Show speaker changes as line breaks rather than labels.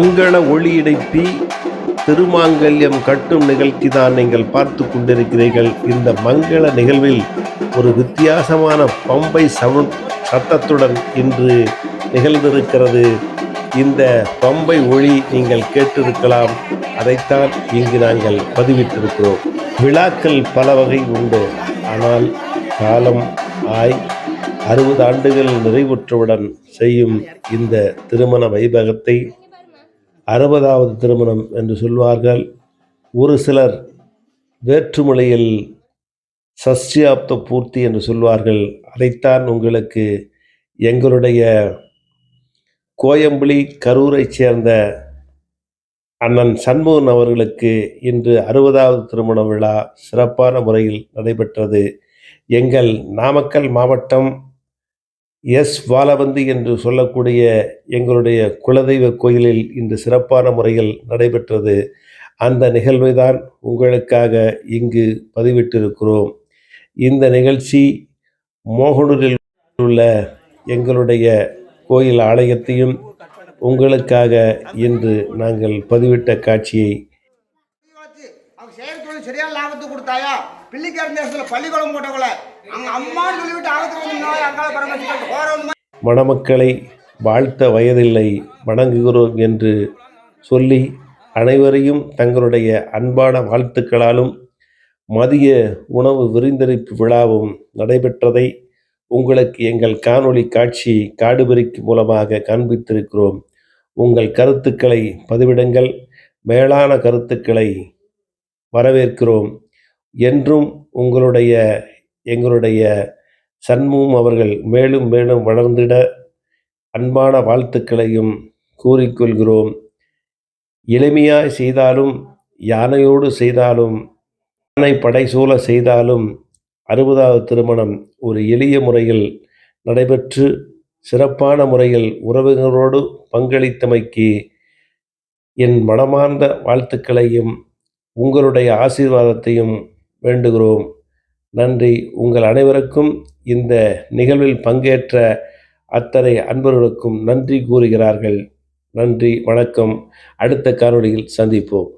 மங்கள ஒளியிடைப்பி திருமாங்கல்யம் கட்டும் நிகழ்ச்சி தான் நீங்கள் பார்த்து கொண்டிருக்கிறீர்கள். இந்த மங்கள நிகழ்வில் ஒரு வித்தியாசமான பம்பை சத்தத்துடன் இன்று நிகழ்ந்திருக்கிறது. இந்த பம்பை ஒளி நீங்கள் கேட்டிருக்கலாம். அதைத்தான் இங்கு நாங்கள் பதிவிட்டிருக்கிறோம். விழாக்கள் பல வகை உண்டு. ஆனால் காலம் 60 ஆண்டுகள் நிறைவுற்றவுடன் செய்யும் இந்த திருமண வைபகத்தை 60வது திருமணம் என்று சொல்வார்கள். ஒரு சிலர் வேற்றுமொழியில் சஷ்டியாப்த பூர்த்தி என்று சொல்வார்கள். அதைத்தான் உங்களுக்கு எங்களுடைய கோயம்புளி கரூரை சேர்ந்த அண்ணன் சண்முகன் அவர்களுக்கு இன்று 60வது திருமண விழா சிறப்பான முறையில் நடைபெற்றது. எங்கள் நாமக்கல் மாவட்டம் வாலவந்தி என்று சொல்லக்கூடிய எங்களுடைய குலதெய்வ கோயிலில் இன்று சிறப்பான முறையில் நடைபெற்றது. அந்த நிகழ்வை தான் உங்களுக்காக இங்கு பதிவிட்டிருக்கிறோம். இந்த நிகழ்ச்சி மோகனூரில் உள்ள எங்களுடைய கோயில் ஆலயத்தையும் உங்களுக்காக இன்று நாங்கள் பதிவிட்ட காட்சியை
சரியான லாபத்தை கொடுத்தாயா பிள்ளைக்கார நேரத்தில் பள்ளிக்கூடம் போட்டவங்கள அங்க அம்மான்னு சொல்லிவிட்டு ஆபத்து
மணமக்களை வாழ்த்த வயதில்லை வணங்குகிறோம் என்று சொல்லி அனைவரையும் தங்களுடைய அன்பான வாழ்த்துக்களாலும் மதிய உணவு விருந்தளிப்பு விழாவும் நடைபெற்றதை உங்களுக்கு எங்கள் காணொளி காட்சி காடுபெருக்கி மூலமாக காண்பித்திருக்கிறோம். உங்கள் கருத்துக்களை பதிவிடுங்கள். மேலான கருத்துக்களை வரவேற்கிறோம். என்றும் எங்களுடைய சண்முகம் அவர்கள் மேலும் மேலும் வளர்ந்திட அன்பான வாழ்த்துக்களையும் கூறிக்கொள்கிறோம். எளிமையாய் செய்தாலும் யானையோடு செய்தாலும் யானை படைசூழ செய்தாலும் 60வது திருமணம் ஒரு எளிய முறையில் நடைபெற்று சிறப்பான முறையில் உறவினரோடு பங்களித்தமைக்கு என் மனமார்ந்த வாழ்த்துக்களையும் உங்களுடைய ஆசீர்வாதத்தையும் வேண்டுகிறோம். நன்றி. உங்கள் அனைவருக்கும் இந்த நிகழ்வில் பங்கேற்ற அத்தனை அன்பர்களுக்கும் நன்றி கூறுகிறார்கள். நன்றி, வணக்கம். அடுத்த காணொளியில் சந்திப்போம்.